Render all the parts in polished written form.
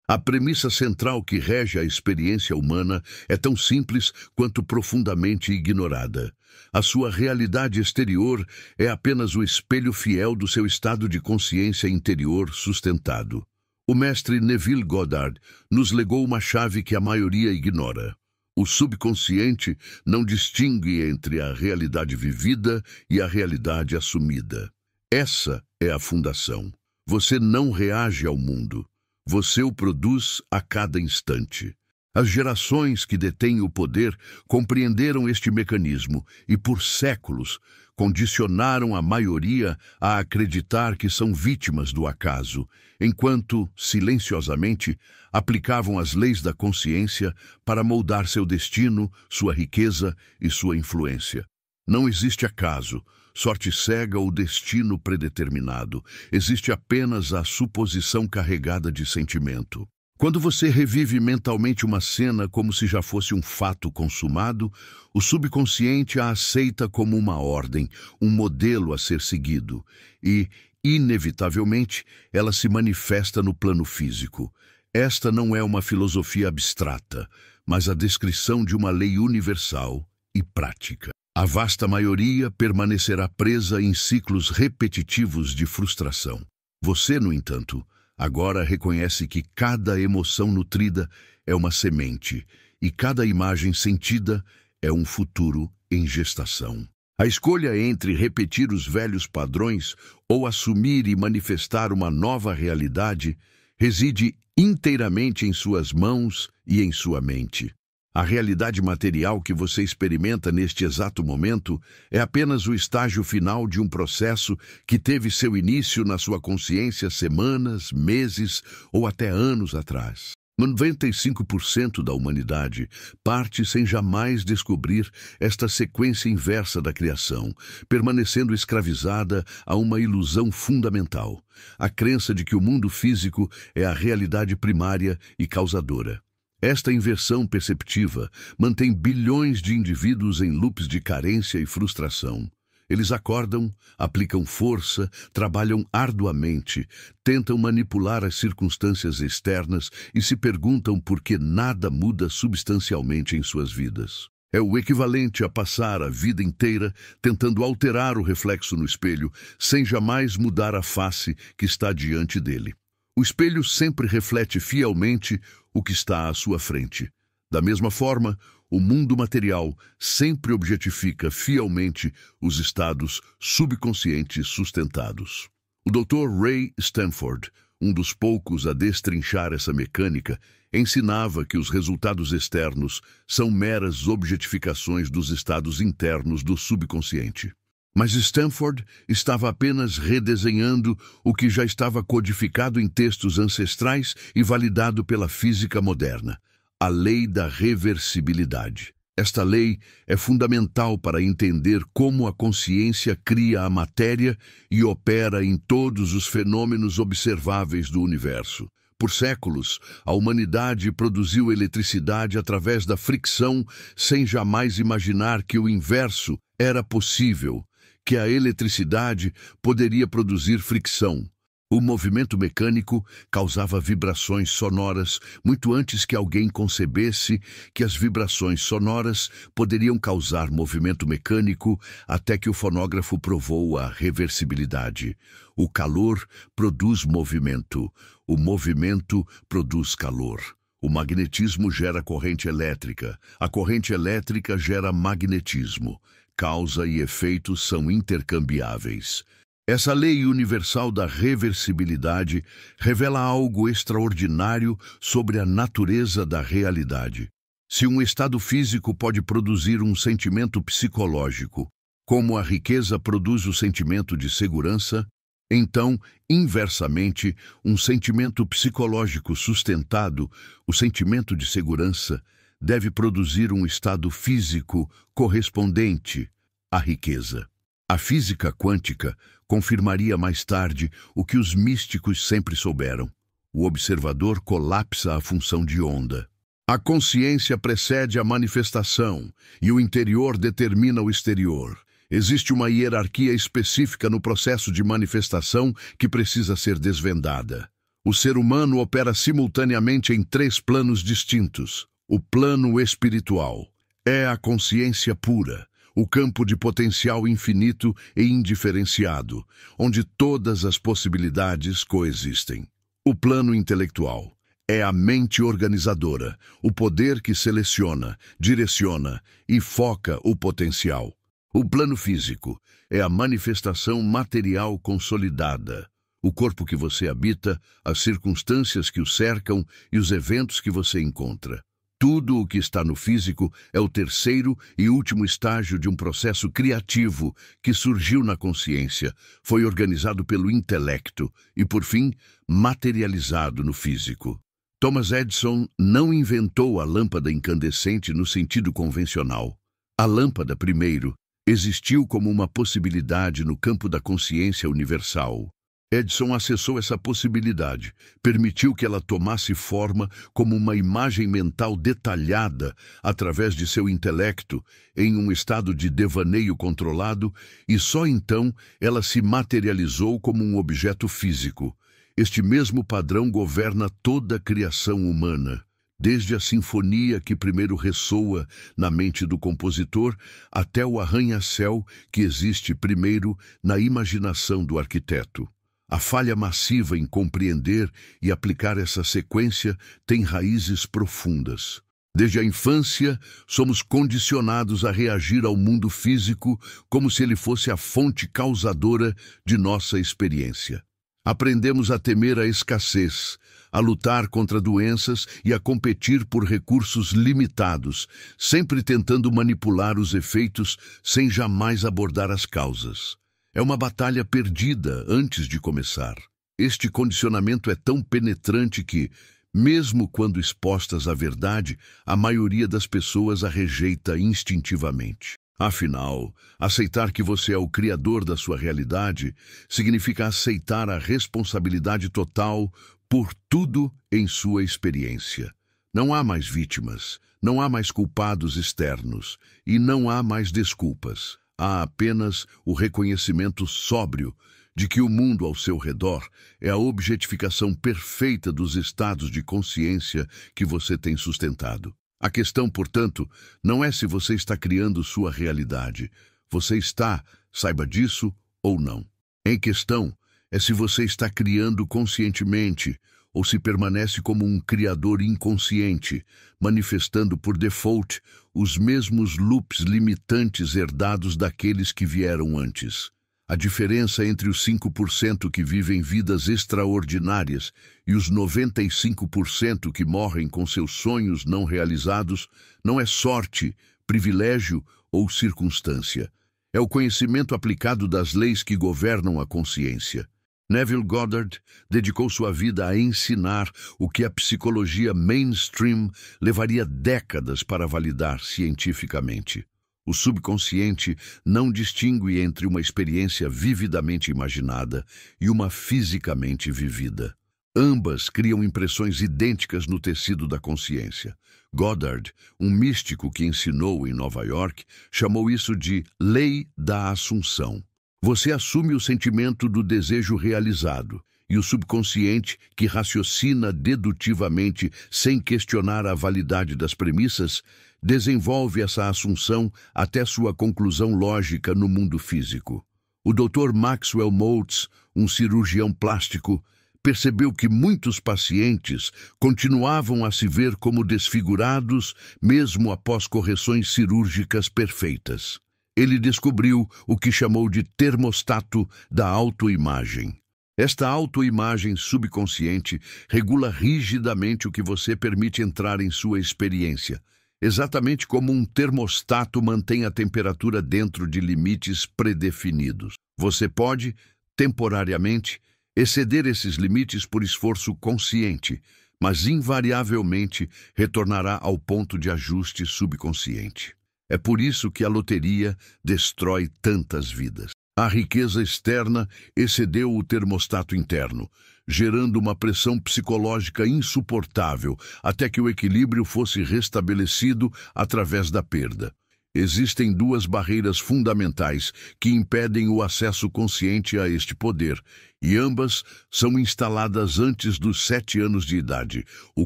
A premissa central que rege a experiência humana é tão simples quanto profundamente ignorada. A sua realidade exterior é apenas o espelho fiel do seu estado de consciência interior sustentado. O mestre Neville Goddard nos legou uma chave que a maioria ignora. O subconsciente não distingue entre a realidade vivida e a realidade assumida. Essa é a fundação. Você não reage ao mundo. Você o produz a cada instante. As gerações que detêm o poder compreenderam este mecanismo e, por séculos, condicionaram a maioria a acreditar que são vítimas do acaso, enquanto, silenciosamente, aplicavam as leis da consciência para moldar seu destino, sua riqueza e sua influência. Não existe acaso, sorte cega ou destino predeterminado. Existe apenas a suposição carregada de sentimento. Quando você revive mentalmente uma cena como se já fosse um fato consumado, o subconsciente a aceita como uma ordem, um modelo a ser seguido, e, inevitavelmente, ela se manifesta no plano físico. Esta não é uma filosofia abstrata, mas a descrição de uma lei universal e prática. A vasta maioria permanecerá presa em ciclos repetitivos de frustração. Você, no entanto, agora reconhece que cada emoção nutrida é uma semente e cada imagem sentida é um futuro em gestação. A escolha entre repetir os velhos padrões ou assumir e manifestar uma nova realidade reside inteiramente em suas mãos e em sua mente. A realidade material que você experimenta neste exato momento é apenas o estágio final de um processo que teve seu início na sua consciência semanas, meses ou até anos atrás. 95% da humanidade parte sem jamais descobrir esta sequência inversa da criação, permanecendo escravizada a uma ilusão fundamental, a crença de que o mundo físico é a realidade primária e causadora. Esta inversão perceptiva mantém bilhões de indivíduos em loops de carência e frustração. Eles acordam, aplicam força, trabalham arduamente, tentam manipular as circunstâncias externas e se perguntam por que nada muda substancialmente em suas vidas. É o equivalente a passar a vida inteira tentando alterar o reflexo no espelho, sem jamais mudar a face que está diante dele. O espelho sempre reflete fielmente o que está à sua frente. Da mesma forma, o mundo material sempre objetifica fielmente os estados subconscientes sustentados. O Dr. Ray Stanford, um dos poucos a destrinchar essa mecânica, ensinava que os resultados externos são meras objetificações dos estados internos do subconsciente. Mas Stanford estava apenas redesenhando o que já estava codificado em textos ancestrais e validado pela física moderna, a lei da reversibilidade. Esta lei é fundamental para entender como a consciência cria a matéria e opera em todos os fenômenos observáveis do universo. Por séculos, a humanidade produziu eletricidade através da fricção sem jamais imaginar que o inverso era possível, que a eletricidade poderia produzir fricção. O movimento mecânico causava vibrações sonoras muito antes que alguém concebesse que as vibrações sonoras poderiam causar movimento mecânico, até que o fonógrafo provou a reversibilidade. O calor produz movimento. O movimento produz calor. O magnetismo gera corrente elétrica. A corrente elétrica gera magnetismo. Causa e efeito são intercambiáveis. Essa lei universal da reversibilidade revela algo extraordinário sobre a natureza da realidade. Se um estado físico pode produzir um sentimento psicológico, como a riqueza produz o sentimento de segurança, então, inversamente, um sentimento psicológico sustentado, o sentimento de segurança, deve produzir um estado físico correspondente à riqueza. A física quântica confirmaria mais tarde o que os místicos sempre souberam. O observador colapsa a função de onda. A consciência precede a manifestação e o interior determina o exterior. Existe uma hierarquia específica no processo de manifestação que precisa ser desvendada. O ser humano opera simultaneamente em 3 planos distintos. O plano espiritual é a consciência pura, o campo de potencial infinito e indiferenciado, onde todas as possibilidades coexistem. O plano intelectual é a mente organizadora, o poder que seleciona, direciona e foca o potencial. O plano físico é a manifestação material consolidada, o corpo que você habita, as circunstâncias que o cercam e os eventos que você encontra. Tudo o que está no físico é o terceiro e último estágio de um processo criativo que surgiu na consciência, foi organizado pelo intelecto e, por fim, materializado no físico. Thomas Edison não inventou a lâmpada incandescente no sentido convencional. A lâmpada, primeiro, existiu como uma possibilidade no campo da consciência universal. Edison acessou essa possibilidade, permitiu que ela tomasse forma como uma imagem mental detalhada através de seu intelecto, em um estado de devaneio controlado, e só então ela se materializou como um objeto físico. Este mesmo padrão governa toda a criação humana, desde a sinfonia que primeiro ressoa na mente do compositor, até o arranha-céu que existe primeiro na imaginação do arquiteto. A falha massiva em compreender e aplicar essa sequência tem raízes profundas. Desde a infância, somos condicionados a reagir ao mundo físico como se ele fosse a fonte causadora de nossa experiência. Aprendemos a temer a escassez, a lutar contra doenças e a competir por recursos limitados, sempre tentando manipular os efeitos sem jamais abordar as causas. É uma batalha perdida antes de começar. Este condicionamento é tão penetrante que, mesmo quando expostas à verdade, a maioria das pessoas a rejeita instintivamente. Afinal, aceitar que você é o criador da sua realidade significa aceitar a responsabilidade total por tudo em sua experiência. Não há mais vítimas, não há mais culpados externos e não há mais desculpas. Há apenas o reconhecimento sóbrio de que o mundo ao seu redor é a objetificação perfeita dos estados de consciência que você tem sustentado. A questão, portanto, não é se você está criando sua realidade. Você está, saiba disso ou não. Em questão é se você está criando conscientemente ou se permanece como um criador inconsciente, manifestando por default os mesmos loops limitantes herdados daqueles que vieram antes. A diferença entre os 5% que vivem vidas extraordinárias e os 95% que morrem com seus sonhos não realizados não é sorte, privilégio ou circunstância. É o conhecimento aplicado das leis que governam a consciência. Neville Goddard dedicou sua vida a ensinar o que a psicologia mainstream levaria décadas para validar cientificamente. O subconsciente não distingue entre uma experiência vividamente imaginada e uma fisicamente vivida. Ambas criam impressões idênticas no tecido da consciência. Goddard, um místico que ensinou em Nova York, chamou isso de Lei da Assunção. Você assume o sentimento do desejo realizado, e o subconsciente, que raciocina dedutivamente sem questionar a validade das premissas, desenvolve essa assunção até sua conclusão lógica no mundo físico. O Dr. Maxwell Maltz, um cirurgião plástico, percebeu que muitos pacientes continuavam a se ver como desfigurados mesmo após correções cirúrgicas perfeitas. Ele descobriu o que chamou de termostato da autoimagem. Esta autoimagem subconsciente regula rigidamente o que você permite entrar em sua experiência, exatamente como um termostato mantém a temperatura dentro de limites predefinidos. Você pode, temporariamente, exceder esses limites por esforço consciente, mas invariavelmente retornará ao ponto de ajuste subconsciente. É por isso que a loteria destrói tantas vidas. A riqueza externa excedeu o termostato interno, gerando uma pressão psicológica insuportável até que o equilíbrio fosse restabelecido através da perda. Existem duas barreiras fundamentais que impedem o acesso consciente a este poder, e ambas são instaladas antes dos 7 anos de idade: o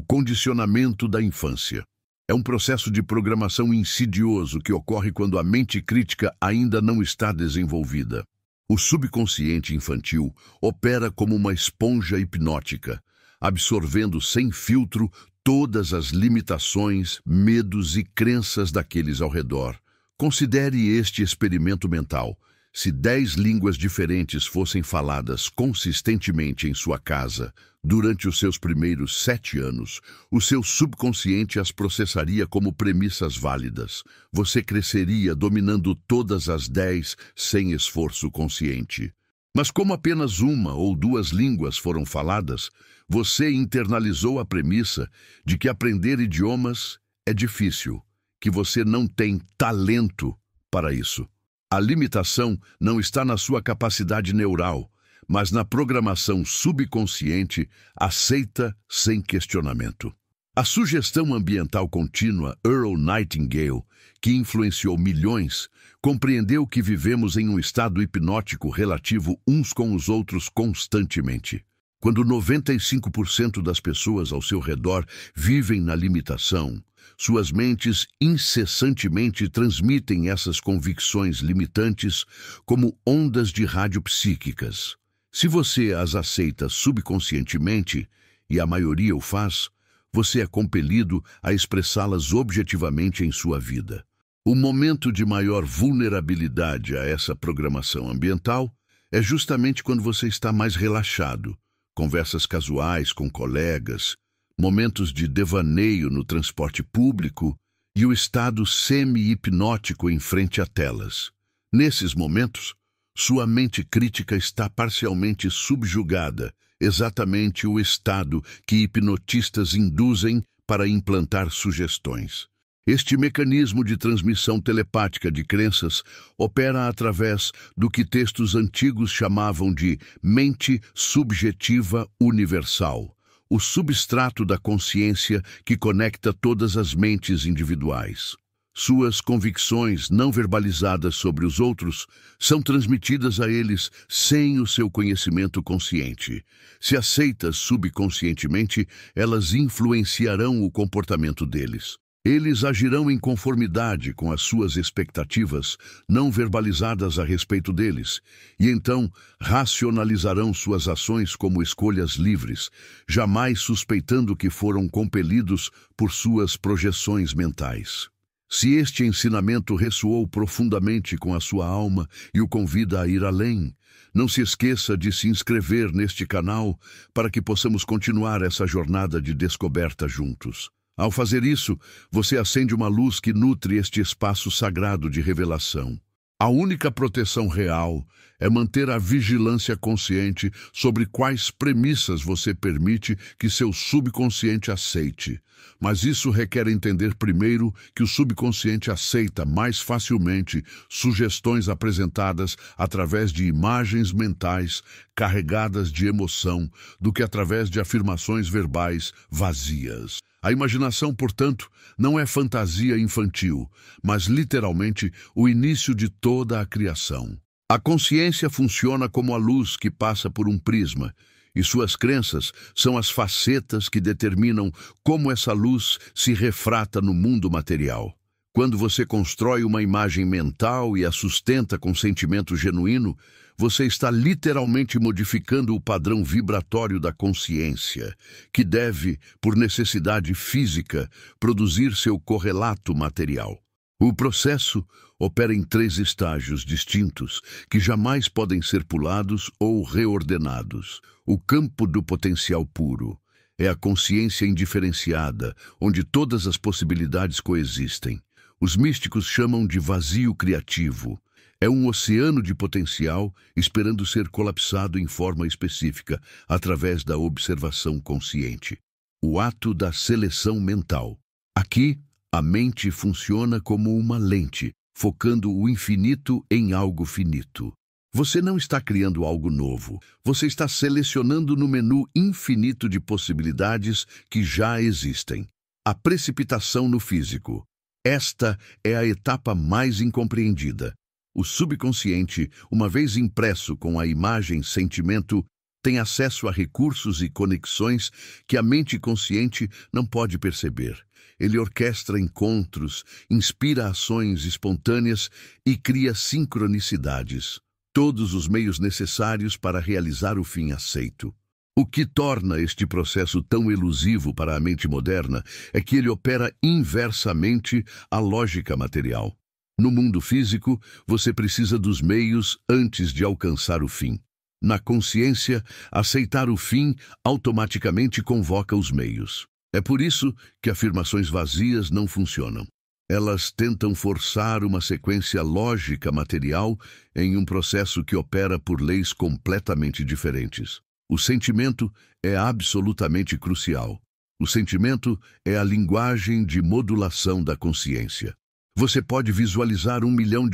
condicionamento da infância. É um processo de programação insidioso que ocorre quando a mente crítica ainda não está desenvolvida. O subconsciente infantil opera como uma esponja hipnótica, absorvendo sem filtro todas as limitações, medos e crenças daqueles ao redor. Considere este experimento mental. Se 10 línguas diferentes fossem faladas consistentemente em sua casa durante os seus primeiros 7 anos, o seu subconsciente as processaria como premissas válidas. Você cresceria dominando todas as 10 sem esforço consciente. Mas como apenas 1 ou 2 línguas foram faladas, você internalizou a premissa de que aprender idiomas é difícil, que você não tem talento para isso. A limitação não está na sua capacidade neural, mas na programação subconsciente aceita sem questionamento. A sugestão ambiental contínua Earl Nightingale, que influenciou milhões, compreendeu que vivemos em um estado hipnótico relativo uns com os outros constantemente. Quando 95% das pessoas ao seu redor vivem na limitação, suas mentes incessantemente transmitem essas convicções limitantes como ondas de rádio psíquicas. Se você as aceita subconscientemente, e a maioria o faz, você é compelido a expressá-las objetivamente em sua vida. O momento de maior vulnerabilidade a essa programação ambiental é justamente quando você está mais relaxado. Conversas casuais com colegas, momentos de devaneio no transporte público e o estado semi-hipnótico em frente a telas. Nesses momentos, sua mente crítica está parcialmente subjugada, exatamente o estado que hipnotistas induzem para implantar sugestões. Este mecanismo de transmissão telepática de crenças opera através do que textos antigos chamavam de mente subjetiva universal, o substrato da consciência que conecta todas as mentes individuais. Suas convicções não verbalizadas sobre os outros são transmitidas a eles sem o seu conhecimento consciente. Se aceitas subconscientemente, elas influenciarão o comportamento deles. Eles agirão em conformidade com as suas expectativas não verbalizadas a respeito deles, e então racionalizarão suas ações como escolhas livres, jamais suspeitando que foram compelidos por suas projeções mentais. Se este ensinamento ressoou profundamente com a sua alma e o convida a ir além, não se esqueça de se inscrever neste canal para que possamos continuar essa jornada de descoberta juntos. Ao fazer isso, você acende uma luz que nutre este espaço sagrado de revelação. A única proteção real é manter a vigilância consciente sobre quais premissas você permite que seu subconsciente aceite. Mas isso requer entender primeiro que o subconsciente aceita mais facilmente sugestões apresentadas através de imagens mentais carregadas de emoção do que através de afirmações verbais vazias. A imaginação, portanto, não é fantasia infantil, mas literalmente o início de toda a criação. A consciência funciona como a luz que passa por um prisma, e suas crenças são as facetas que determinam como essa luz se refrata no mundo material. Quando você constrói uma imagem mental e a sustenta com sentimento genuíno, você está literalmente modificando o padrão vibratório da consciência, que deve, por necessidade física, produzir seu correlato material. O processo opera em 3 estágios distintos, que jamais podem ser pulados ou reordenados. O campo do potencial puro é a consciência indiferenciada, onde todas as possibilidades coexistem. Os místicos chamam de vazio criativo. É um oceano de potencial esperando ser colapsado em forma específica, através da observação consciente. O ato da seleção mental. Aqui, a mente funciona como uma lente, focando o infinito em algo finito. Você não está criando algo novo. Você está selecionando no menu infinito de possibilidades que já existem. A precipitação no físico. Esta é a etapa mais incompreendida. O subconsciente, uma vez impresso com a imagem-sentimento, tem acesso a recursos e conexões que a mente consciente não pode perceber. Ele orquestra encontros, inspira ações espontâneas e cria sincronicidades, todos os meios necessários para realizar o fim aceito. O que torna este processo tão elusivo para a mente moderna é que ele opera inversamente à lógica material. No mundo físico, você precisa dos meios antes de alcançar o fim. Na consciência, aceitar o fim automaticamente convoca os meios. É por isso que afirmações vazias não funcionam. Elas tentam forçar uma sequência lógica material em um processo que opera por leis completamente diferentes. O sentimento é absolutamente crucial. O sentimento é a linguagem de modulação da consciência. Você pode visualizar R$1 milhão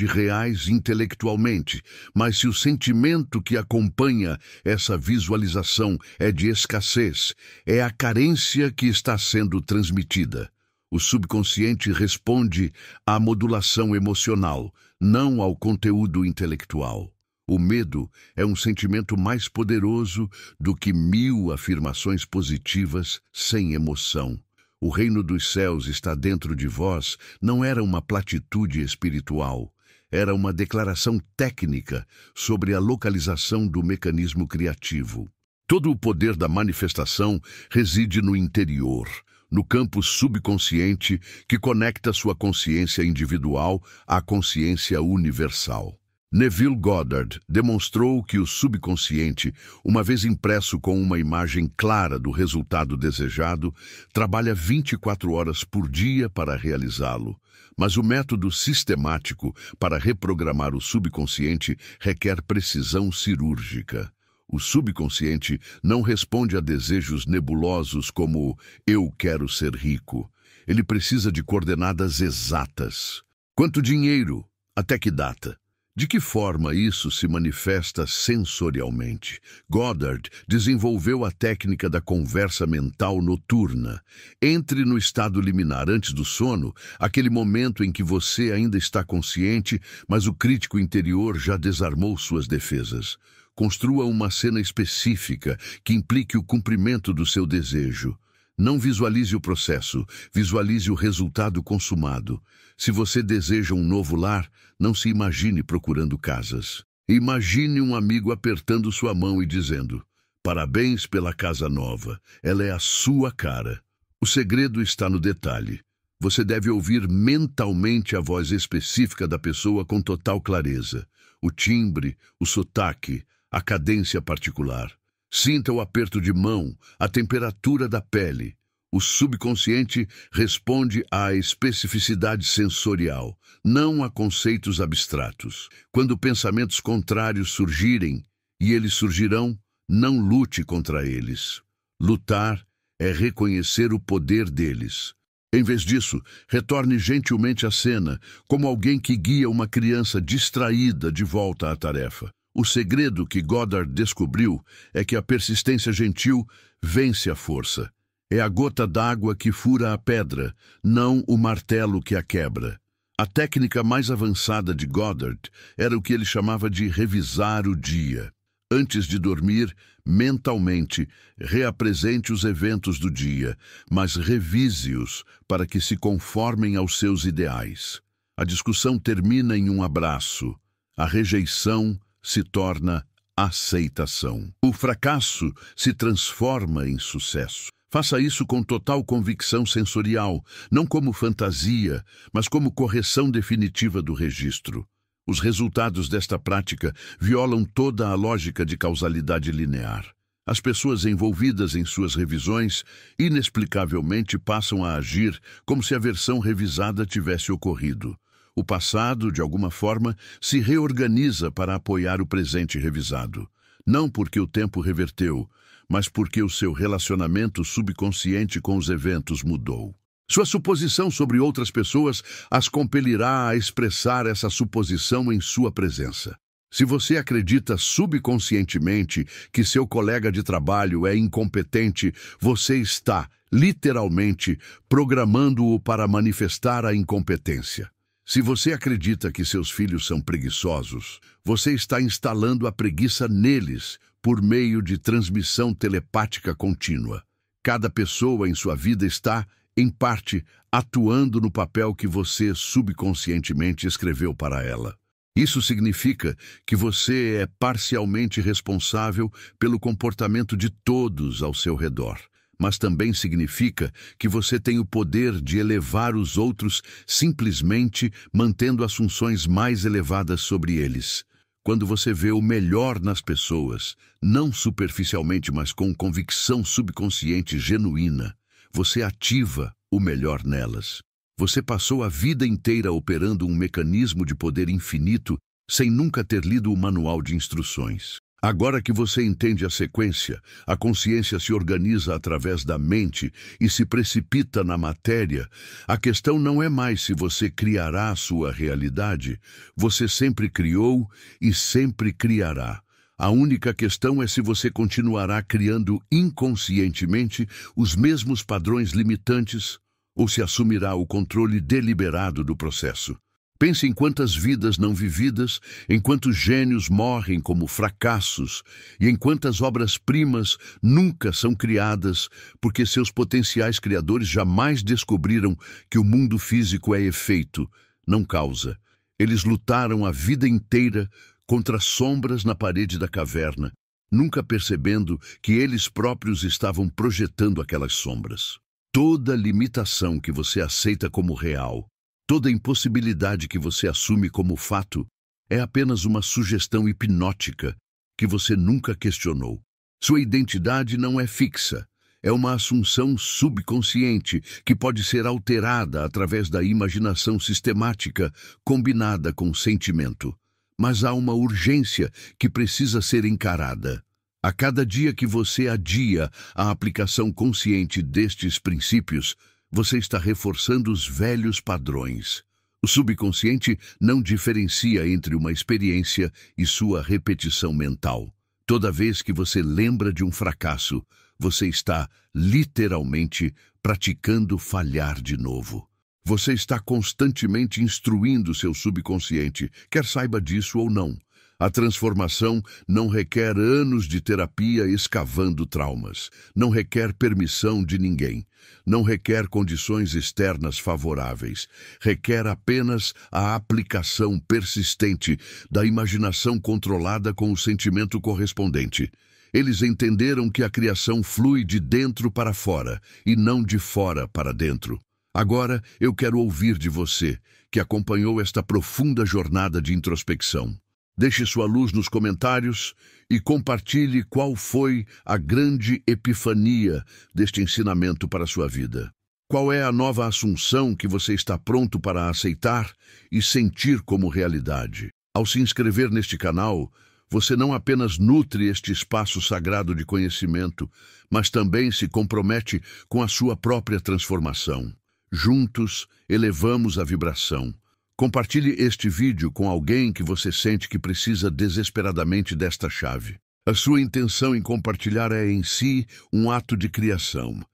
intelectualmente, mas se o sentimento que acompanha essa visualização é de escassez, é a carência que está sendo transmitida. O subconsciente responde à modulação emocional, não ao conteúdo intelectual. O medo é um sentimento mais poderoso do que 1000 afirmações positivas sem emoção. O reino dos céus está dentro de vós não era uma platitude espiritual, era uma declaração técnica sobre a localização do mecanismo criativo. Todo o poder da manifestação reside no interior, no campo subconsciente que conecta sua consciência individual à consciência universal. Neville Goddard demonstrou que o subconsciente, uma vez impresso com uma imagem clara do resultado desejado, trabalha 24 horas por dia para realizá-lo. Mas o método sistemático para reprogramar o subconsciente requer precisão cirúrgica. O subconsciente não responde a desejos nebulosos como "eu quero ser rico". Ele precisa de coordenadas exatas. Quanto dinheiro? Até que data? De que forma isso se manifesta sensorialmente? Goddard desenvolveu a técnica da conversa mental noturna. Entre no estado liminar antes do sono, aquele momento em que você ainda está consciente, mas o crítico interior já desarmou suas defesas. Construa uma cena específica que implique o cumprimento do seu desejo. Não visualize o processo, visualize o resultado consumado. Se você deseja um novo lar, não se imagine procurando casas. Imagine um amigo apertando sua mão e dizendo: "Parabéns pela casa nova, ela é a sua cara". O segredo está no detalhe. Você deve ouvir mentalmente a voz específica da pessoa com total clareza. O timbre, o sotaque, a cadência particular. Sinta o aperto de mão, a temperatura da pele. O subconsciente responde à especificidade sensorial, não a conceitos abstratos. Quando pensamentos contrários surgirem, e eles surgirão, não lute contra eles. Lutar é reconhecer o poder deles. Em vez disso, retorne gentilmente à cena, como alguém que guia uma criança distraída de volta à tarefa. O segredo que Goddard descobriu é que a persistência gentil vence a força. É a gota d'água que fura a pedra, não o martelo que a quebra. A técnica mais avançada de Goddard era o que ele chamava de revisar o dia. Antes de dormir, mentalmente, reapresente os eventos do dia, mas revise-os para que se conformem aos seus ideais. A discussão termina em um abraço. A rejeição se torna aceitação. O fracasso se transforma em sucesso. Faça isso com total convicção sensorial, não como fantasia, mas como correção definitiva do registro. Os resultados desta prática violam toda a lógica de causalidade linear. As pessoas envolvidas em suas revisões, inexplicavelmente, passam a agir como se a versão revisada tivesse ocorrido. O passado, de alguma forma, se reorganiza para apoiar o presente revisado. Não porque o tempo reverteu, mas porque o seu relacionamento subconsciente com os eventos mudou. Sua suposição sobre outras pessoas as compelirá a expressar essa suposição em sua presença. Se você acredita subconscientemente que seu colega de trabalho é incompetente, você está, literalmente, programando-o para manifestar a incompetência. Se você acredita que seus filhos são preguiçosos, você está instalando a preguiça neles por meio de transmissão telepática contínua. Cada pessoa em sua vida está, em parte, atuando no papel que você subconscientemente escreveu para ela. Isso significa que você é parcialmente responsável pelo comportamento de todos ao seu redor, mas também significa que você tem o poder de elevar os outros simplesmente mantendo as funções mais elevadas sobre eles. Quando você vê o melhor nas pessoas, não superficialmente, mas com convicção subconsciente genuína, você ativa o melhor nelas. Você passou a vida inteira operando um mecanismo de poder infinito sem nunca ter lido o manual de instruções. Agora que você entende a sequência, a consciência se organiza através da mente e se precipita na matéria. A questão não é mais se você criará a sua realidade. Você sempre criou e sempre criará. A única questão é se você continuará criando inconscientemente os mesmos padrões limitantes ou se assumirá o controle deliberado do processo. Pense em quantas vidas não vividas, em quantos gênios morrem como fracassos e em quantas obras-primas nunca são criadas porque seus potenciais criadores jamais descobriram que o mundo físico é efeito, não causa. Eles lutaram a vida inteira contra sombras na parede da caverna, nunca percebendo que eles próprios estavam projetando aquelas sombras. Toda limitação que você aceita como real, toda impossibilidade que você assume como fato, é apenas uma sugestão hipnótica que você nunca questionou. Sua identidade não é fixa, é uma assunção subconsciente que pode ser alterada através da imaginação sistemática combinada com sentimento. Mas há uma urgência que precisa ser encarada. A cada dia que você adia a aplicação consciente destes princípios, você está reforçando os velhos padrões. O subconsciente não diferencia entre uma experiência e sua repetição mental. Toda vez que você lembra de um fracasso, você está, literalmente, praticando falhar de novo. Você está constantemente instruindo seu subconsciente, quer saiba disso ou não. A transformação não requer anos de terapia escavando traumas, não requer permissão de ninguém, não requer condições externas favoráveis, requer apenas a aplicação persistente da imaginação controlada com o sentimento correspondente. Eles entenderam que a criação flui de dentro para fora e não de fora para dentro. Agora eu quero ouvir de você, que acompanhou esta profunda jornada de introspecção. Deixe sua luz nos comentários e compartilhe qual foi a grande epifania deste ensinamento para a sua vida. Qual é a nova assunção que você está pronto para aceitar e sentir como realidade? Ao se inscrever neste canal, você não apenas nutre este espaço sagrado de conhecimento, mas também se compromete com a sua própria transformação. Juntos, elevamos a vibração. Compartilhe este vídeo com alguém que você sente que precisa desesperadamente desta chave. A sua intenção em compartilhar é em si um ato de criação.